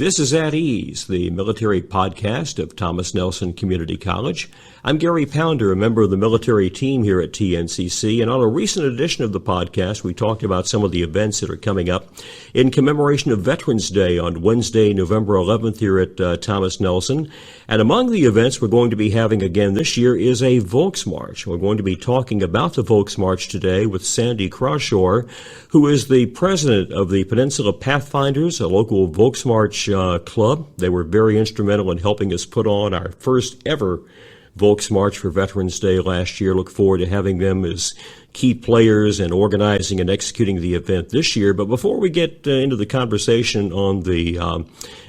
This is At Ease, the military podcast of Thomas Nelson Community College. I'm Gary Pounder, a member of the military team here at TNCC, and on a recent edition of the podcast, we talked about some of the events that are coming up in commemoration of Veterans Day on Wednesday, November 11th here at Thomas Nelson. And among the events we're going to be having again this year is a Volksmarch. We're going to be talking about the Volksmarch today with Sandy Croushore, who is the president of the Peninsula Pathfinders, a local Volksmarch club. They were very instrumental in helping us put on our first ever Volksmarch for Veterans Day last year. Look forward to having them as key players and organizing and executing the event this year. But before we get into the conversation on the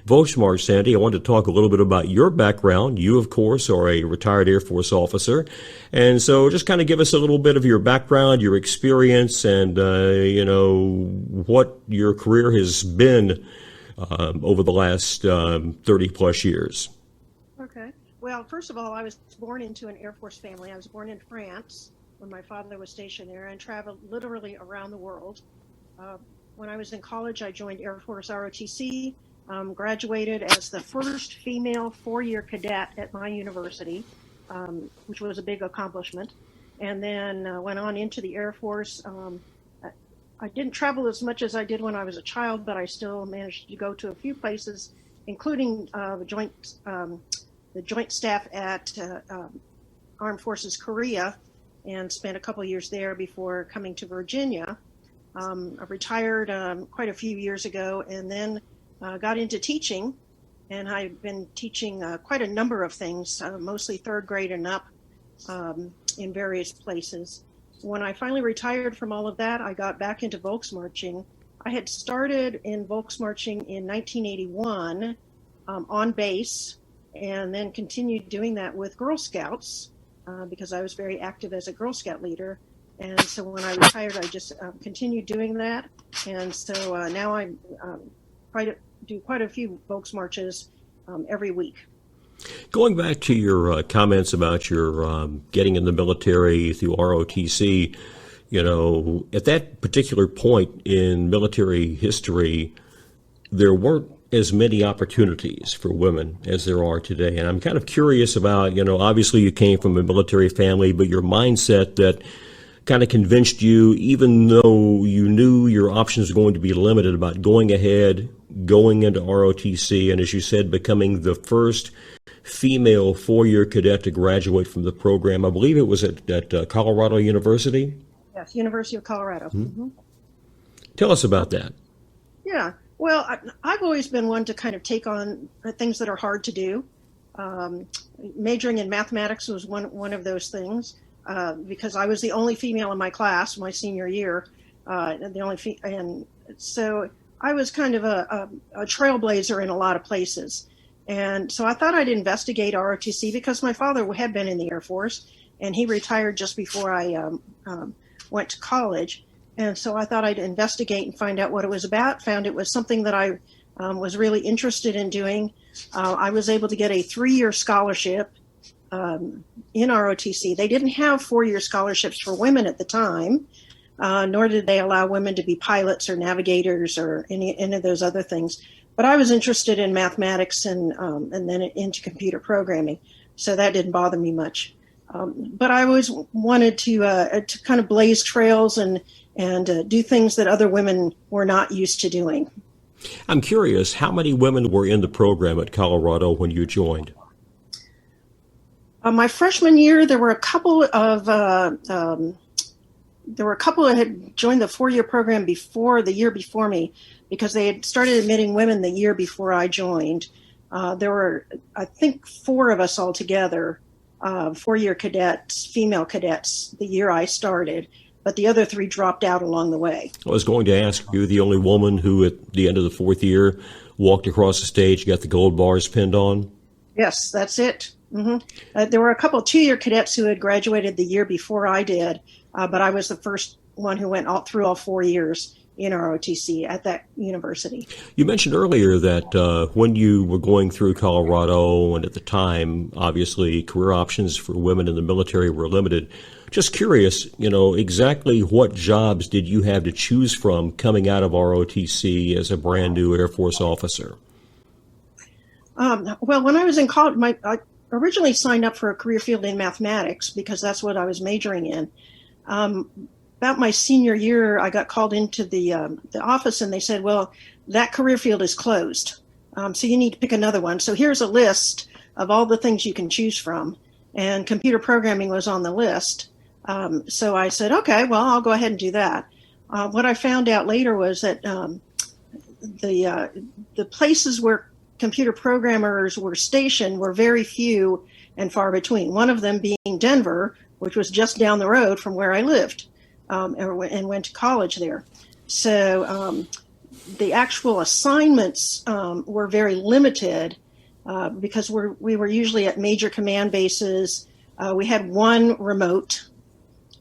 Volksmarch, Sandy, I want to talk a little bit about your background. You, of course, are a retired Air Force officer. And so just kind of give us a little bit of your background, your experience, and, what your career has been over the last 30 plus years. Okay. Well, first of all, I was born into an Air Force family. I was born in France when my father was stationed there and traveled literally around the world. When I was in college, I joined Air Force ROTC, graduated as the first female four-year cadet at my university, which was a big accomplishment, and then went on into the Air Force. I didn't travel as much as I did when I was a child, but I still managed to go to a few places, including the joint staff at Armed Forces Korea, and spent a couple years there before coming to Virginia. I retired quite a few years ago, and then got into teaching, and I've been teaching quite a number of things, mostly third grade and up, in various places. When I finally retired from all of that, I got back into Volksmarching. I had started in Volksmarching in 1981 on base, and then continued doing that with Girl Scouts because I was very active as a Girl Scout leader. And so when I retired, I just continued doing that. And so now I do quite a few Volksmarches every week. Going back to your comments about your getting in the military through ROTC, at that particular point in military history, there weren't as many opportunities for women as there are today. And I'm kind of curious about, obviously you came from a military family, but your mindset that kind of convinced you, even though you knew your options were going to be limited, about going ahead, going into ROTC, and as you said, becoming the first female four-year cadet to graduate from the program. I believe it was at Colorado University? Yes, University of Colorado. Mm-hmm. Tell us about that. Yeah. Well, I've always been one to kind of take on things that are hard to do. Majoring in mathematics was one of those things because I was the only female in my class my senior year, and so I was kind of a trailblazer in a lot of places. And so I thought I'd investigate ROTC because my father had been in the Air Force, and he retired just before I went to college. And so I thought I'd investigate and find out what it was about. Found it was something that I was really interested in doing. I was able to get a 3-year scholarship in ROTC. They didn't have 4-year scholarships for women at the time, nor did they allow women to be pilots or navigators or any of those other things. But I was interested in mathematics and then into computer programming, so that didn't bother me much. But I always wanted to kind of blaze trails and do things that other women were not used to doing. I'm curious, how many women were in the program at Colorado when you joined? My freshman year, there were a couple that had joined the 4-year program the year before me, because they had started admitting women the year before I joined. There were, I think, 4 of us altogether, 4-year cadets, female cadets, the year I started. But the other 3 dropped out along the way. I was going to ask, you the only woman who at the end of the 4th year walked across the stage, got the gold bars pinned on? Yes, that's it. Mm-hmm. There were a couple 2-year cadets who had graduated the year before I did, but I was the first one who went through all 4 years in ROTC at that university. You mentioned earlier that when you were going through Colorado, and at the time, obviously, career options for women in the military were limited. Just curious, exactly what jobs did you have to choose from coming out of ROTC as a brand new Air Force officer? Well, when I was in college, I originally signed up for a career field in mathematics because that's what I was majoring in. Um, about my senior year, I got called into the office, and they said, "Well, that career field is closed, so you need to pick another one. So here's a list of all the things you can choose from," and computer programming was on the list. So I said, "Okay, well, I'll go ahead and do that." What I found out later was that the places where computer programmers were stationed were very few and far between. One of them being Denver, which was just down the road from where I lived, and went to college there. So the actual assignments were very limited because we were usually at major command bases. We had one remote,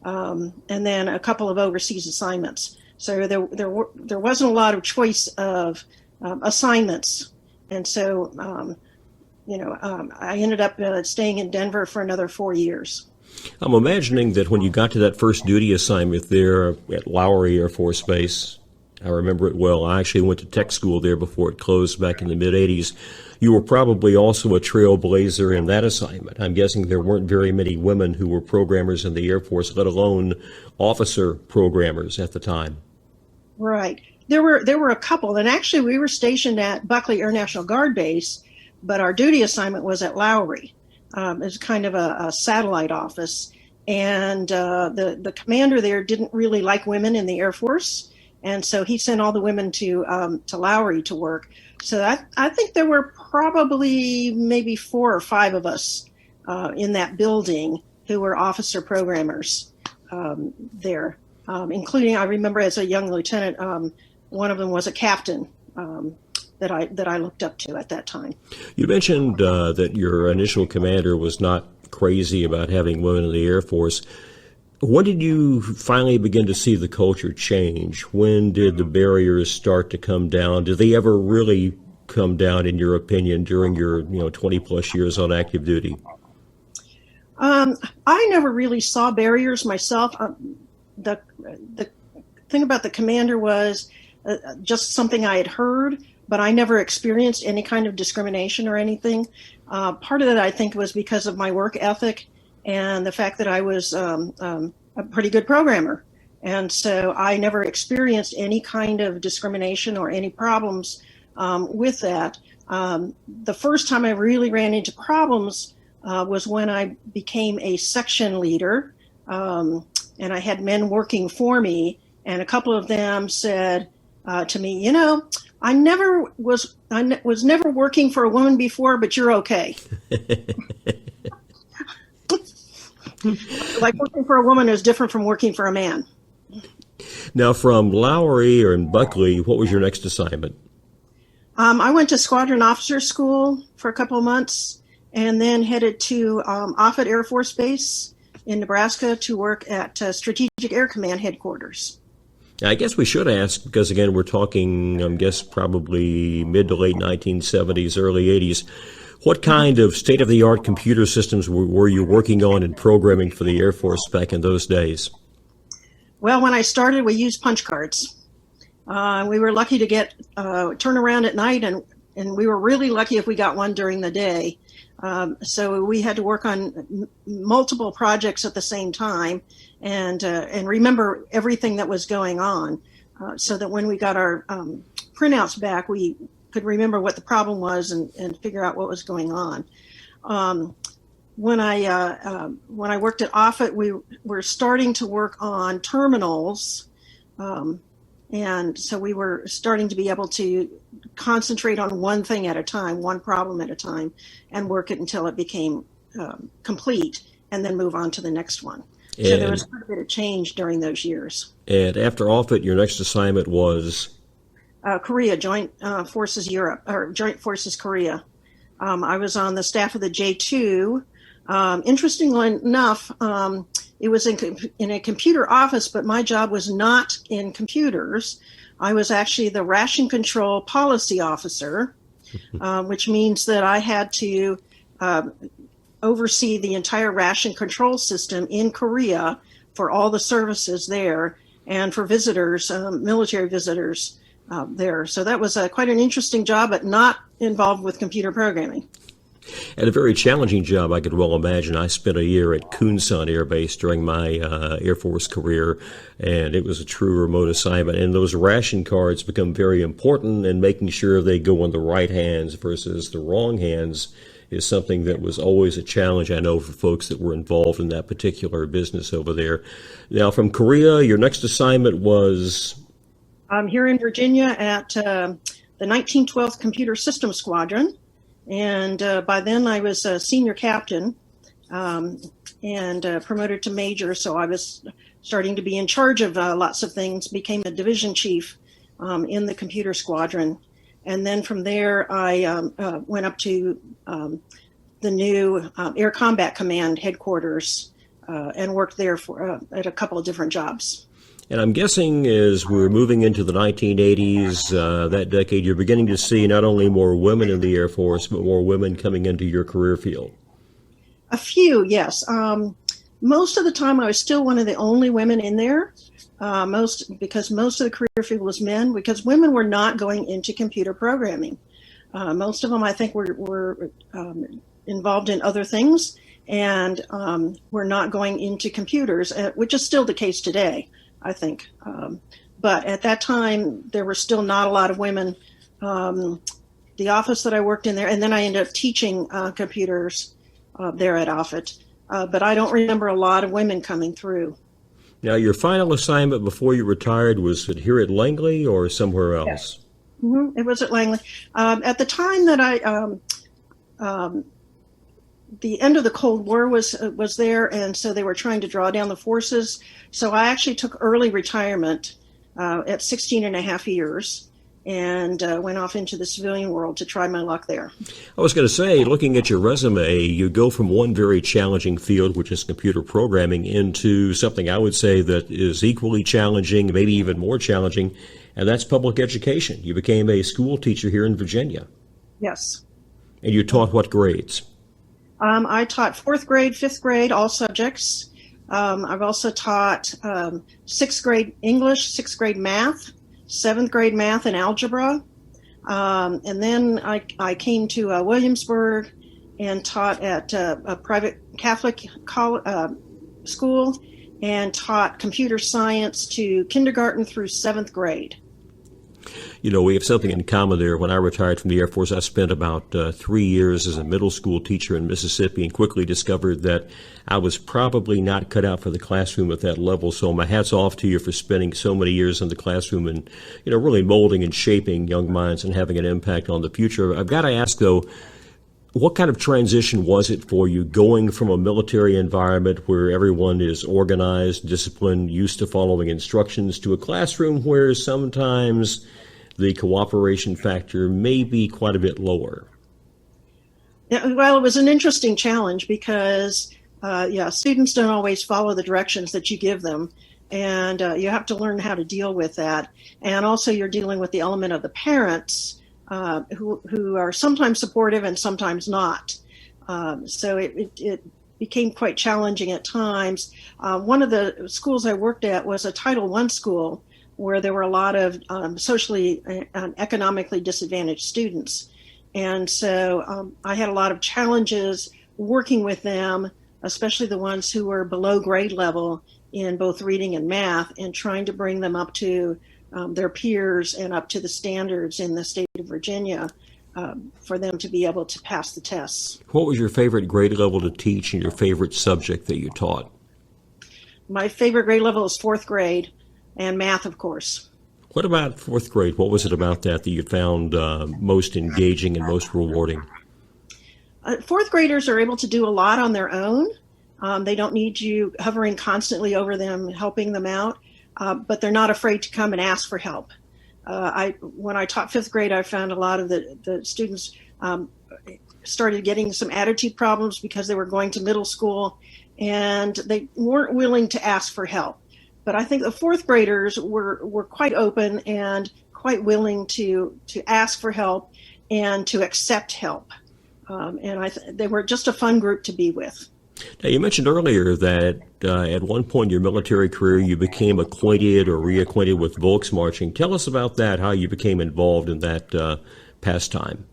and then a couple of overseas assignments. So there wasn't a lot of choice of assignments. And so, I ended up staying in Denver for another 4 years. I'm imagining that when you got to that first duty assignment there at Lowry Air Force Base, I remember it well. I actually went to tech school there before it closed back in the mid-'80s. You were probably also a trailblazer in that assignment. I'm guessing there weren't very many women who were programmers in the Air Force, let alone officer programmers at the time. Right. There were a couple, and actually we were stationed at Buckley Air National Guard Base, but our duty assignment was at Lowry. It was kind of a satellite office, and the commander there didn't really like women in the Air Force, and so he sent all the women to Lowry to work. So I think there were probably maybe 4 or 5 of us in that building who were officer programmers there, including, I remember as a young lieutenant, one of them was a captain that I looked up to at that time. You mentioned that your initial commander was not crazy about having women in the Air Force. When did you finally begin to see the culture change? When did the barriers start to come down? Did they ever really come down, in your opinion, during your 20-plus years on active duty? I never really saw barriers myself. The thing about the commander was just something I had heard, but I never experienced any kind of discrimination or anything. Part of that, I think, was because of my work ethic and the fact that I was a pretty good programmer. And so I never experienced any kind of discrimination or any problems with that. The first time I really ran into problems was when I became a section leader, and I had men working for me, and a couple of them said to me, I was never working for a woman before, but you're okay. Like working for a woman is different from working for a man. Now, from Lowry or in Buckley, what was your next assignment? I went to Squadron Officer School for a couple of months, and then headed to Offutt Air Force Base in Nebraska to work at Strategic Air Command Headquarters. I guess we should ask, because again, we're talking, I guess, probably mid to late 1970s, early 80s. What kind of state-of-the-art computer systems were you working on and programming for the Air Force back in those days? Well, when I started, we used punch cards. We were lucky to get turn around at night, and we were really lucky if we got one during the day. So we had to work on multiple projects at the same time and remember everything that was going on, so that when we got our printouts back, we could remember what the problem was and figure out what was going on. When I worked at Offutt, we were starting to work on terminals, and so we were starting to be able to concentrate on one thing at a time, one problem at a time, and work it until it became complete, and then move on to the next one. So there was quite a bit of change during those years. And after Offutt, your next assignment was? Korea, Joint Forces Europe, or Joint Forces Korea. I was on the staff of the J2. Interestingly enough, it was in a computer office, but my job was not in computers. I was actually the ration control policy officer, which means that I had to oversee the entire ration control system in Korea for all the services there and for visitors, military visitors there. So that was quite an interesting job, but not involved with computer programming. And a very challenging job, I could well imagine. I spent a year at Kunsan Air Base during my Air Force career, and it was a true remote assignment. And those ration cards become very important, and making sure they go in the right hands versus the wrong hands is something that was always a challenge, I know, for folks that were involved in that particular business over there. Now, from Korea, your next assignment was? I'm here in Virginia at the 1912th Computer Systems Squadron. And by then I was a senior captain and promoted to major. So I was starting to be in charge of lots of things, became a division chief in the computer squadron. And then from there, I went up to the new Air Combat Command headquarters and worked there for at a couple of different jobs. And I'm guessing as we're moving into the 1980s, that decade, you're beginning to see not only more women in the Air Force, but more women coming into your career field. A few, yes. Most of the time, I was still one of the only women in there, because most of the career field was men, because women were not going into computer programming. Most of them, I think, were involved in other things and were not going into computers, which is still the case today, I think. But at that time, there were still not a lot of women. The office that I worked in there, and then I ended up teaching computers there at Offutt. But I don't remember a lot of women coming through. Now, your final assignment before you retired was here at Langley or somewhere else? Yes. Mm-hmm. It was at Langley. At the time that the end of the Cold War was there, and so they were trying to draw down the forces. So I actually took early retirement at 16 and a half years and went off into the civilian world to try my luck there. I was going to say, looking at your resume, you go from one very challenging field, which is computer programming, into something I would say that is equally challenging, maybe even more challenging, and that's public education. You became a school teacher here in Virginia. Yes. And you taught what grades? I taught 4th grade, 5th grade, all subjects. I've also taught 6th grade English, 6th grade math, 7th grade math and algebra. And then I came to Williamsburg and taught at a private Catholic school and taught computer science to kindergarten through 7th grade. You know, we have something in common there. When I retired from the Air Force, I spent about 3 years as a middle school teacher in Mississippi and quickly discovered that I was probably not cut out for the classroom at that level. So my hat's off to you for spending so many years in the classroom and, you know, really molding and shaping young minds and having an impact on the future. I've got to ask, though, what kind of transition was it for you going from a military environment where everyone is organized, disciplined, used to following instructions, to a classroom where sometimes the cooperation factor may be quite a bit lower? Yeah, well, it was an interesting challenge because, students don't always follow the directions that you give them. And you have to learn how to deal with that. And also you're dealing with the element of the parents who are sometimes supportive and sometimes not. So it became quite challenging at times. One of the schools I worked at was a Title I school where there were a lot of socially and economically disadvantaged students. And so I had a lot of challenges working with them, especially the ones who were below grade level in both reading and math, and trying to bring them up to their peers and up to the standards in the state of Virginia for them to be able to pass the tests. What was your favorite grade level to teach and your favorite subject that you taught? My favorite grade level is 4th grade, and math, of course. What about 4th grade? What was it about that you found most engaging and most rewarding? 4th graders are able to do a lot on their own. They don't need you hovering constantly over them, helping them out, but they're not afraid to come and ask for help. When I taught 5th grade, I found a lot of the students started getting some attitude problems because they were going to middle school and they weren't willing to ask for help. But I think the 4th graders were quite open and quite willing to ask for help and to accept help. And they were just a fun group to be with. Now, you mentioned earlier that at one point in your military career you became acquainted or reacquainted with Volksmarching. Tell us about that, how you became involved in that pastime.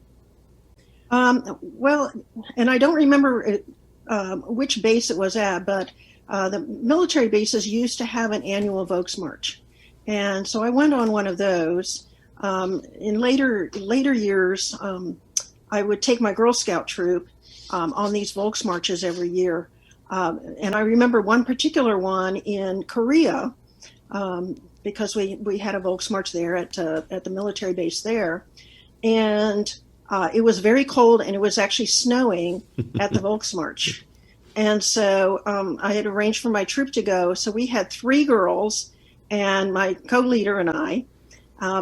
Well, and I don't remember which base it was at, but the military bases used to have an annual Volksmarch. And so I went on one of those. In later years, I would take my Girl Scout troop on these Volksmarches every year. And I remember one particular one in Korea, because we had a Volksmarch there at the military base there. And it was very cold, and it was actually snowing at the Volksmarch. And so I had arranged for my troop to go. So we had 3 girls and my co-leader and I.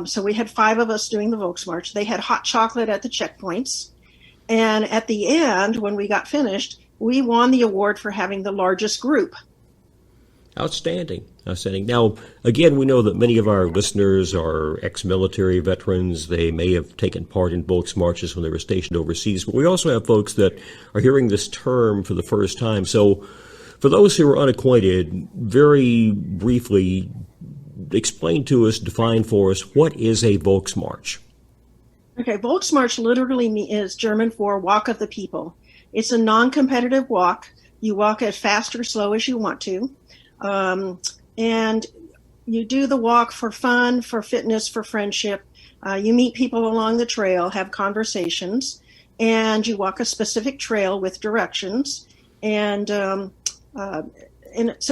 So we had 5 of us doing the Volksmarch. They had hot chocolate at the checkpoints. And at the end, when we got finished, we won the award for having the largest group. Outstanding. Outstanding. Now, again, we know that many of our listeners are ex-military veterans. They may have taken part in Volksmarches when they were stationed overseas. But we also have folks that are hearing this term for the first time. So for those who are unacquainted, very briefly, explain to us, define for us, what is a Volksmarch? Okay, Volksmarch literally is German for Walk of the People. It's a non-competitive walk. You walk as fast or slow as you want to. And you do the walk for fun, for fitness, for friendship. You meet people along the trail, have conversations, and you walk a specific trail with directions. And so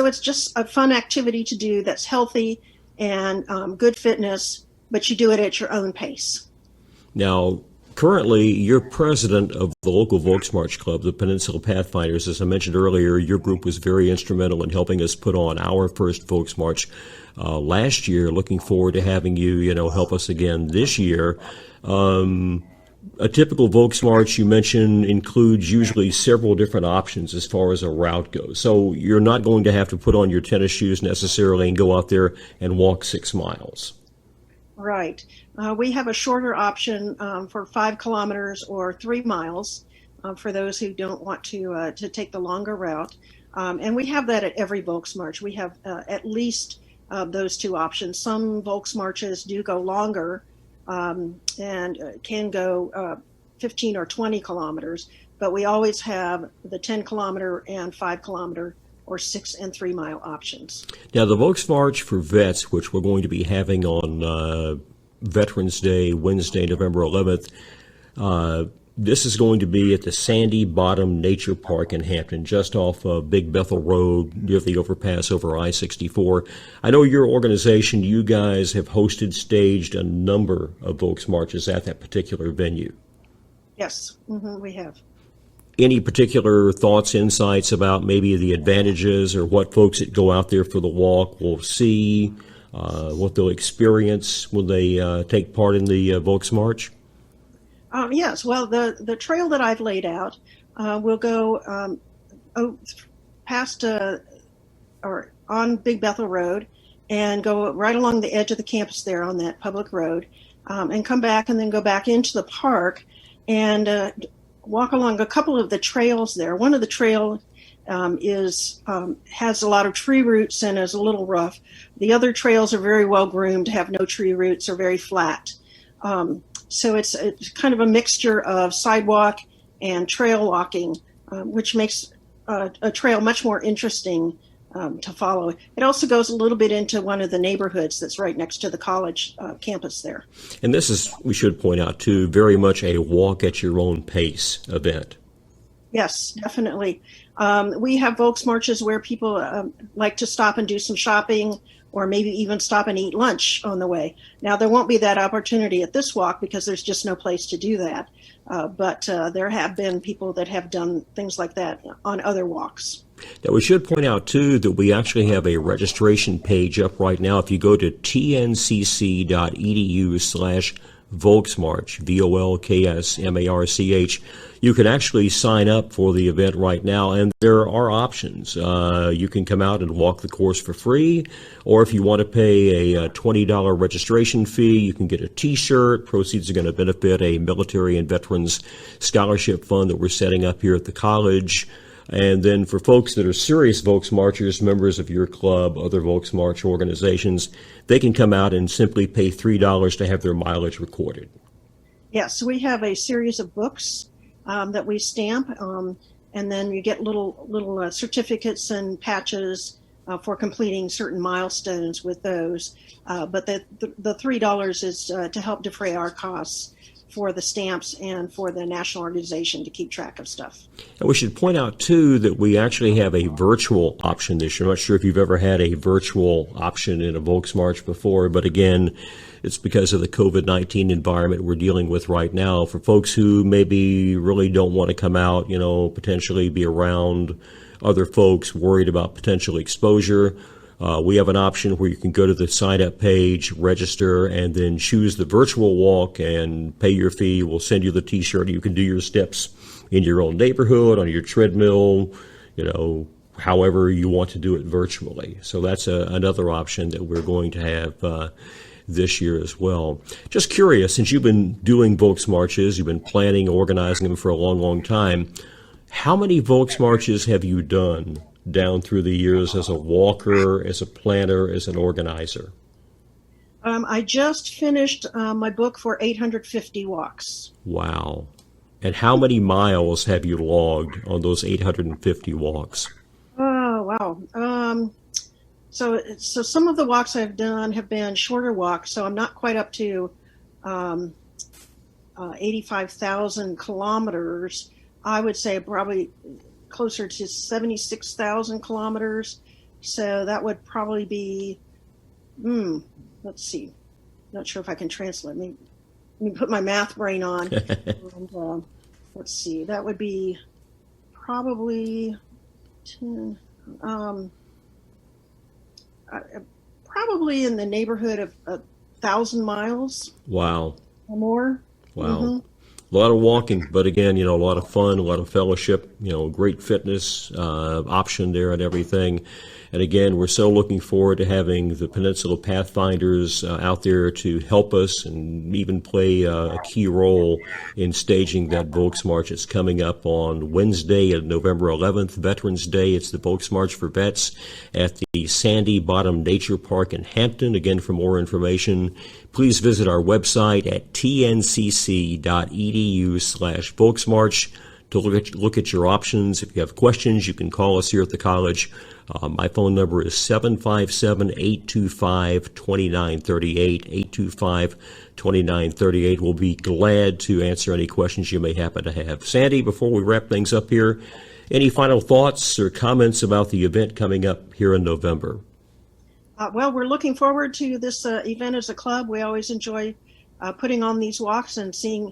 it's just a fun activity to do that's healthy and good fitness, but you do it at your own pace. Now, currently, you're president of the local Volksmarch Club, the Peninsula Pathfinders. As I mentioned earlier, your group was very instrumental in helping us put on our first Volksmarch last year. Looking forward to having you, help us again this year. A typical Volksmarch, you mentioned, includes usually several different options as far as a route goes. So you're not going to have to put on your tennis shoes necessarily and go out there and walk 6 miles. Right. We have a shorter option for 5 kilometers or 3 miles for those who don't want to take the longer route. And we have that at every Volksmarch. We have at least those 2 options. Some Volksmarches do go longer and can go 15 or 20 kilometers, but we always have the 10 kilometer and 5 kilometer or 6 and 3 mile options. Now, the Volksmarch for Vets, which we're going to be having on Veterans Day, Wednesday, November 11th, this is going to be at the Sandy Bottom Nature Park in Hampton, just off Big Bethel Road, near the overpass over I-64. I know your organization, you guys have staged a number of Volksmarches at that particular venue. Yes, we have. Any particular thoughts, insights about maybe the advantages or what folks that go out there for the walk will see, what they'll experience when they take part in the Volksmarch? Yes, well, the trail that I've laid out will go past or on Big Bethel Road and go right along the edge of the campus there on that public road and come back and then go back into the park and walk along a couple of the trails there. One of the trails has a lot of tree roots and is a little rough. The other trails are very well groomed, have no tree roots, are very flat. So it's kind of a mixture of sidewalk and trail walking, which makes a trail much more interesting to follow. It also goes a little bit into one of the neighborhoods that's right next to the college campus there. And this is, we should point out too, very much a walk at your own pace event. Yes, definitely. We have Volksmarches where people like to stop and do some shopping or maybe even stop and eat lunch on the way. Now, there won't be that opportunity at this walk because there's just no place to do that. But there have been people that have done things like that on other walks. Now, we should point out, too, that we actually have a registration page up right now. If you go to tncc.edu/Volksmarch, VOLKSMARCH, you can actually sign up for the event right now, and there are options. You can come out and walk the course for free, or if you want to pay a $20 registration fee, you can get a T-shirt. Proceeds are going to benefit a military and veterans scholarship fund that we're setting up here at the college. And then for folks that are serious Volksmarchers, members of your club, other Volksmarch organizations, they can come out and simply pay $3 to have their mileage recorded. Yes, we have a series of books that we stamp, and then you get little certificates and patches for completing certain milestones with those. But the $3 is to help defray our costs for the stamps and for the national organization to keep track of stuff. And we should point out, too, that we actually have a virtual option this year. I'm not sure if you've ever had a virtual option in a Volksmarch before, but again, it's because of the COVID-19 environment we're dealing with right now. For folks who maybe really don't want to come out, potentially be around other folks worried about potential exposure, we have an option where you can go to the sign-up page, register, and then choose the virtual walk and pay your fee. We'll send you the T-shirt. You can do your steps in your own neighborhood, on your treadmill, however you want to do it virtually. So that's another option that we're going to have this year as well. Just curious, since you've been doing Volksmarches, you've been planning, organizing them for a long, long time, how many Volksmarches have you done down through the years as a walker, as a planner, as an organizer? I just finished my book for 850 walks. Wow. And how many miles have you logged on those 850 walks? Oh, wow. So some of the walks I've done have been shorter walks, so I'm not quite up to 85,000 kilometers. I would say probably closer to 76,000 kilometers. So that would probably be, let's see. Not sure if I can translate. Let me put my math brain on. And, let's see. That would be probably 10, probably in the neighborhood of 1,000 miles. Wow. Or more. Wow. Mm-hmm. A lot of walking, but again, a lot of fun, a lot of fellowship, great fitness option there and everything. And again, we're so looking forward to having the Peninsula Pathfinders out there to help us and even play a key role in staging that Volksmarch. It's coming up on Wednesday, November 11th, Veterans Day. It's the Volksmarch for Vets at the Sandy Bottom Nature Park in Hampton. Again, for more information, please visit our website at tncc.edu/Volksmarch to look at your options. If you have questions, you can call us here at the college. My phone number is 757-825-2938, 825-2938. We'll be glad to answer any questions you may happen to have. Sandy, before we wrap things up here, any final thoughts or comments about the event coming up here in November? Well, we're looking forward to this event as a club. We always enjoy putting on these walks and seeing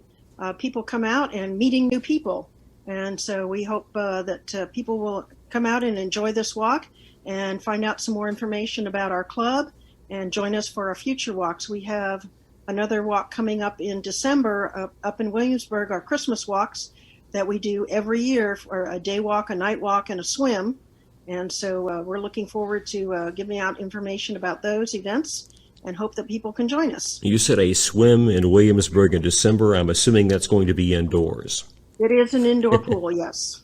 people come out and meeting new people. And so we hope that people will come out and enjoy this walk and find out some more information about our club and join us for our future walks. We have another walk coming up in December up in Williamsburg, our Christmas walks that we do every year for a day walk, a night walk, and a swim. And so we're looking forward to giving out information about those events and hope that people can join us. You said a swim in Williamsburg in December. I'm assuming that's going to be indoors. It is an indoor pool, yes.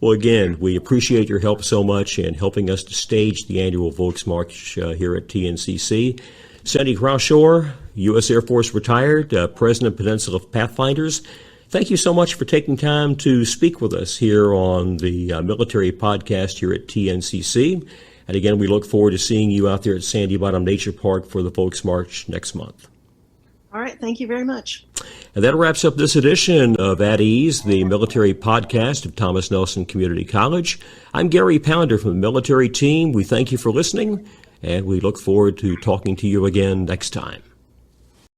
Well, again, we appreciate your help so much in helping us to stage the annual Volksmarch here at TNCC. Sandy Croushore, U.S. Air Force retired, President of Peninsula Pathfinders, thank you so much for taking time to speak with us here on the military podcast here at TNCC. And again, we look forward to seeing you out there at Sandy Bottom Nature Park for the Volksmarch next month. All right. Thank you very much. And that wraps up this edition of At Ease, the military podcast of Thomas Nelson Community College. I'm Gary Pounder from the military team. We thank you for listening, and we look forward to talking to you again next time.